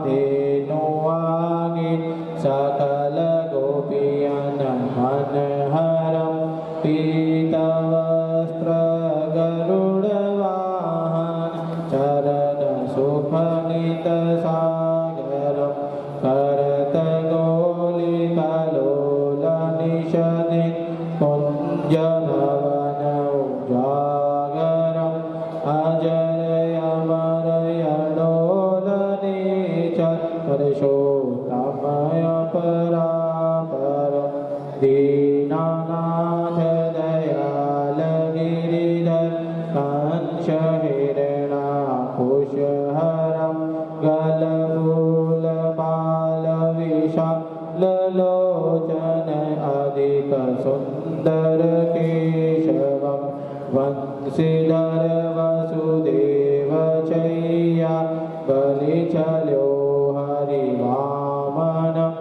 धेनुवागे सकल गोपियन मनहरम पीतवस्त्र गरुड़वाहन चरण सुखनित सागरम करत गोलितलोल निषदित कुंज भवन उजागर तमय परापर दीनानाथ दयाल गिरिधर कंस हिरणाकुशहरं गलभूल बाल विशाललोचन अधिक सुंदर केशवं वंशीधर वसुदेव चैया बलिचलो हरिवामनं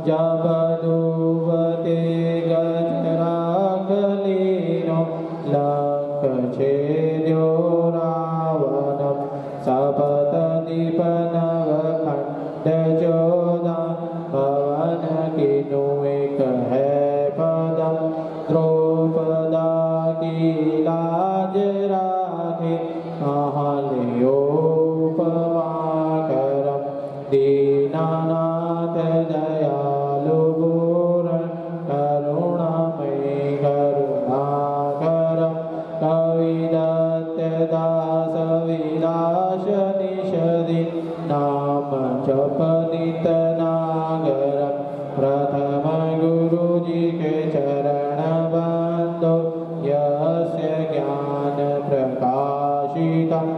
जबदुवते गजराखलीनो लंकछेद्यो रावणं सपतदीपनवखण्डचोदा भवन किनु एक है पदम द्रौपदा की लाज राखे महालयोपमाकरं दीनानाथ दयालु पूरण करुणामय करुणाकरं कविदत्तदास विलास निषदि नाम जपनित नागरं प्रथम गुरुजी के चरण बंदो यस्य ज्ञान प्रकाशितम्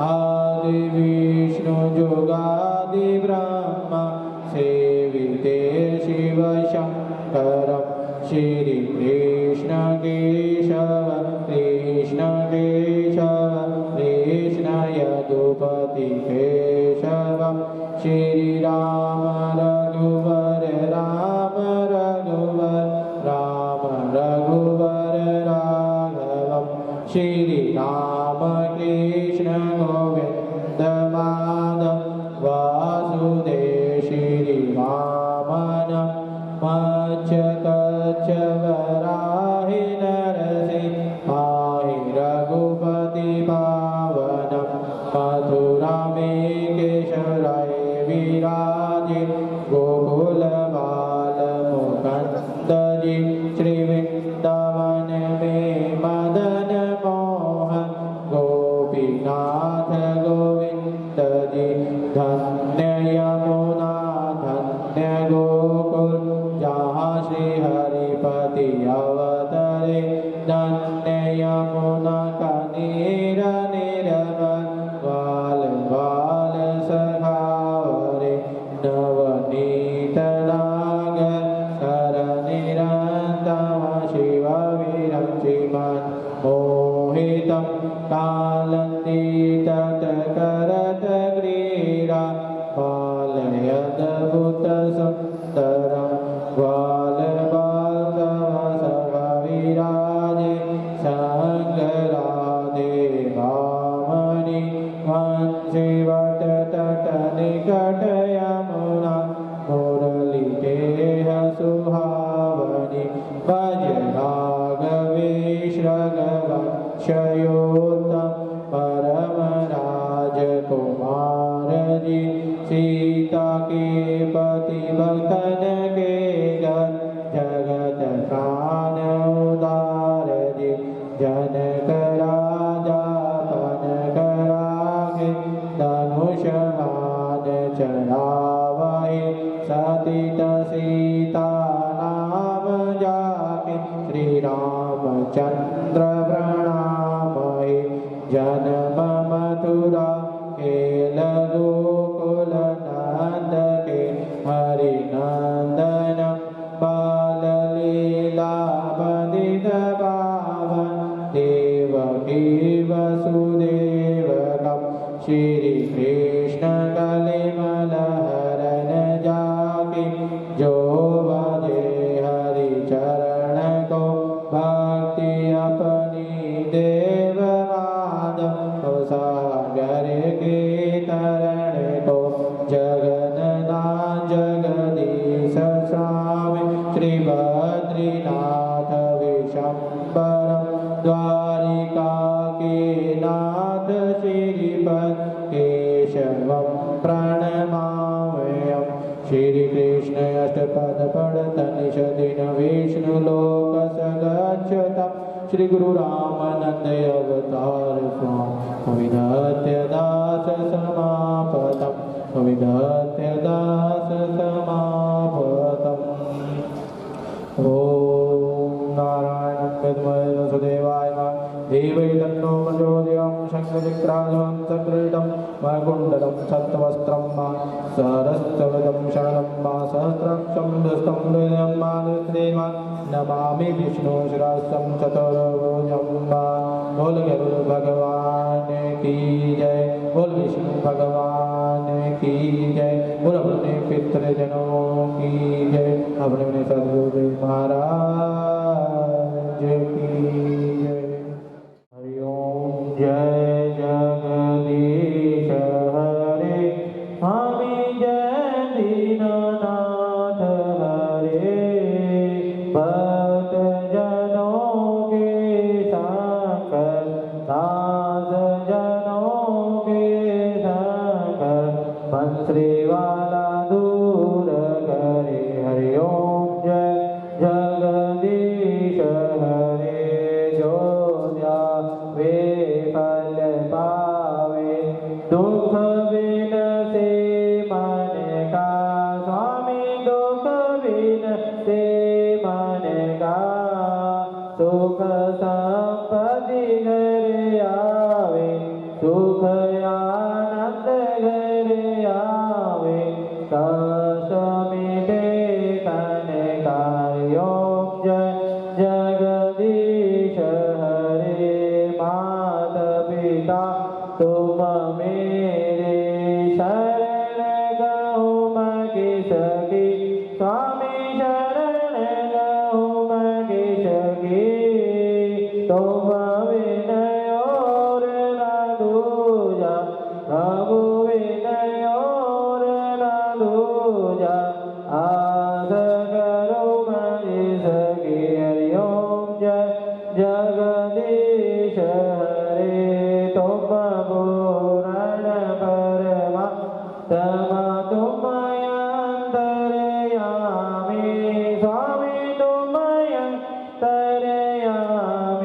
आदि विष्णु जुगादि ब्रह्मा सेविते शिव शंकरं श्री कृष्ण केशव कृष्ण केशव कृष्ण यदुपति केशवं श्री राम रघुवर राम रघुवर राम रघुवर राघवं श्री राम कृष्ण गोविंद माधव वासुदेव श्री वामनं मच्छ कच्छ वराहि नरसिंह पाहि रघुपति पावनं मथुरा में केशराय विराजे गोकुल बाल मुकुंद जी श्री वृंदावन में मदन मोहन गोपीनाथ गोविंद जी धन्य यमुना धन्य गोकुल जहाँ श्री हरिपति अवतरे धन्य यमुना का नीर निर्मल बाल बाल सखावरे नवनीत नागर कर निरंतम शिव विरचिमन् मोहितं कालंदित करत क्रीडा बालयदभुत सुंदरं ग्वाल बालसव विराजे संगराधे भामनि वंशी वट तट निकट यमुना मुरली देह सुहावनि भज राघवेश रघुवंशयोत्तम परम राजकुमार जी सीता के पति भक्तन के घर जगत प्राण उदार जी जनक राजा पन करागे धनुष मान चढ़ावहि सतीत सीता नाम जाके श्री रामचंद्र प्रणामहि जन्म मथुरा खेल गोकुल नंद के हरि नंदन बाल लीला बंदित पावन देवकी वसुदेवकं श्री कृष्ण कलिमल हरन जाके जो बजे हरि चरण को भक्ति अपनी देव माधव सागर के तरण को जगन्नाथ जगदीश स्वामी श्री बद्रीनाथ विशंबरं द्वारिका के नाथ श्रीपद केशवं प्रणमाम्यहम् श्री कृष्ण अष्टपद पढ़त निषदिन विष्णु लोक सगच्छतम् श्री गुरु रामानंद अवतार स्वामी विधत्य दास समापतम् विधत्य दास समापतम् ॐ नारायणं विद्महे वसुदेवाय देवै तन्नो प्रचोदयात् शङ्खचक्रायुधं सक्रीडं मकुण्डलं छत्रवस्त्रं सरस्तविदं शरणं सहस्राक्षं दुष्टं हृदयं मानुष्यदेवान् नमामि विष्णुशिरसं चतुर्भुजं बोल गरुड़ भगवान की जय बोल विष्णु भगवान की जय बोल अपने पितृजनों की जय अपने सदगुरु महाराज की जय हरि ओम जय जगदीश हरे स्वामी जय दीननाथ हरे भक्त जनों के संकर दास जनों के संकर बंसरी वाला दूर करे हरि ओम जय जगदीश हरे जो वे फल पावे दुख बिन से मन का स्वामी दुख बिन से मन का सुख संपत्ति घर आवे सुख आनंद घर आवे कष्ट मिटे तन कार्यो जय जगदीश हरे मात पिता तुम मेरे शरण गहूँ मैं किसकी स्वामी शरण गहूँ मैं किसकी तुम विनय और न दूजा प्रभु विनय और न दूजा आस करो मैं जिसकी हरि ओम जय जगदीश हरे तुम पूर्ण परमा तमा तुम अंतर्यामी स्वामी तुम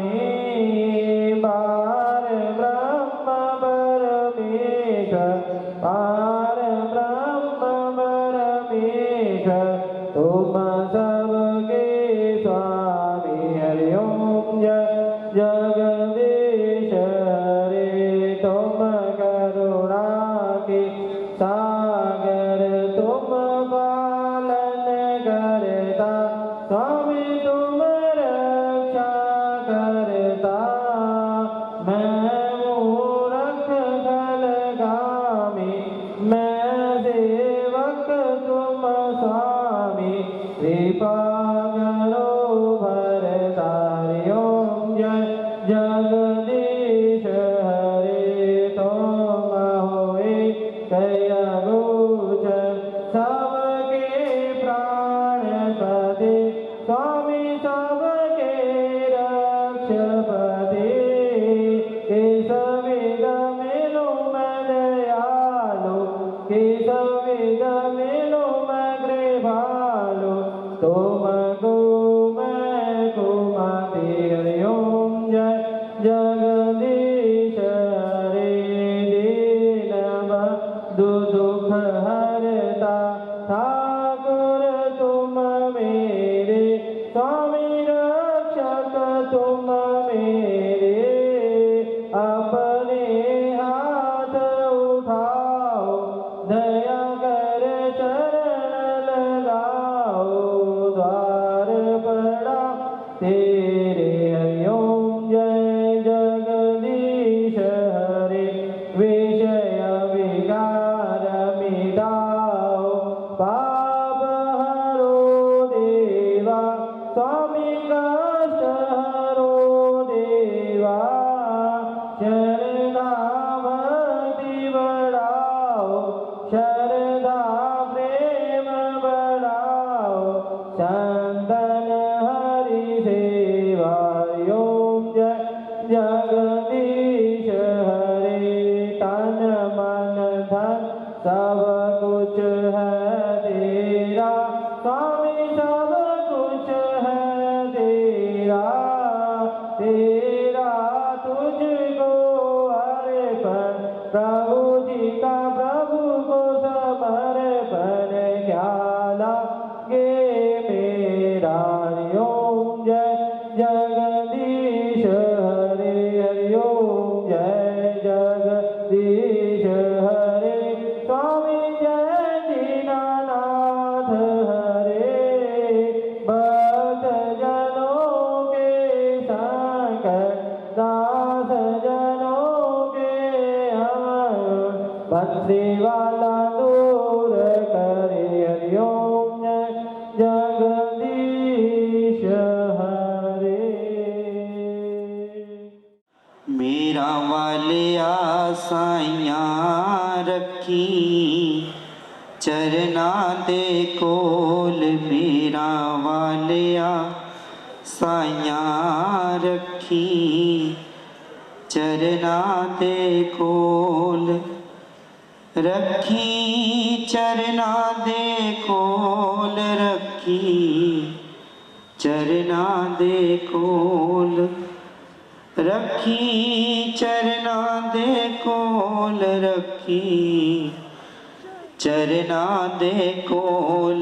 अंतर्यामी पार ब्रह्म परमेश्वर पार ब्रह्म परमेश्वर तुम सबके स्वामी हरि ओम जय जगदीश हरे तुम करुणा के सागर तुम पालन करता स्वामी तुम रक्षा करता मैं मूरख खलगामी मैं सेवक तुम स्वामी कृपा करो भरतारि ओम जय जगदीश हरे तुम होए कया गोचर सबके प्राणपति स्वामी सबके रक्षपति केशविद मिलो मैं दयालु केशविद मिलो मैं कृपालु तुम हरे भक्त जनों के संकट नाथ जनों के हम बंसी वाला दूर करे हरिओम जगदीश हरे। मेरा वालिया साइयां रखी चरना दे कोल, मेरा वालिया साइयां रखी चरना दे कोल, रखी चरना दे कोल, रखी चरना दे कोल, रखी चरना दे कोल, रखी चरना दे कोल,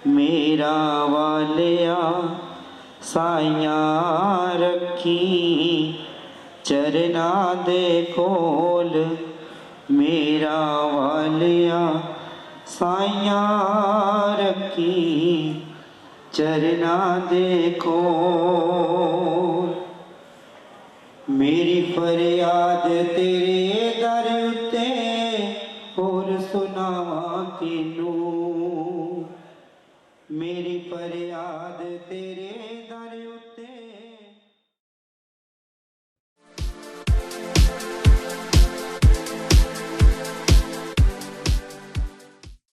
मेरा वालिया साइयां रखी चरना दे कोल, मेरा वालिया साइयां रखी चरना दे कोल। मेरी फरियाद तेरे दर उत्ते होर सुनावां किनू, मेरी फरियाद तेरे दर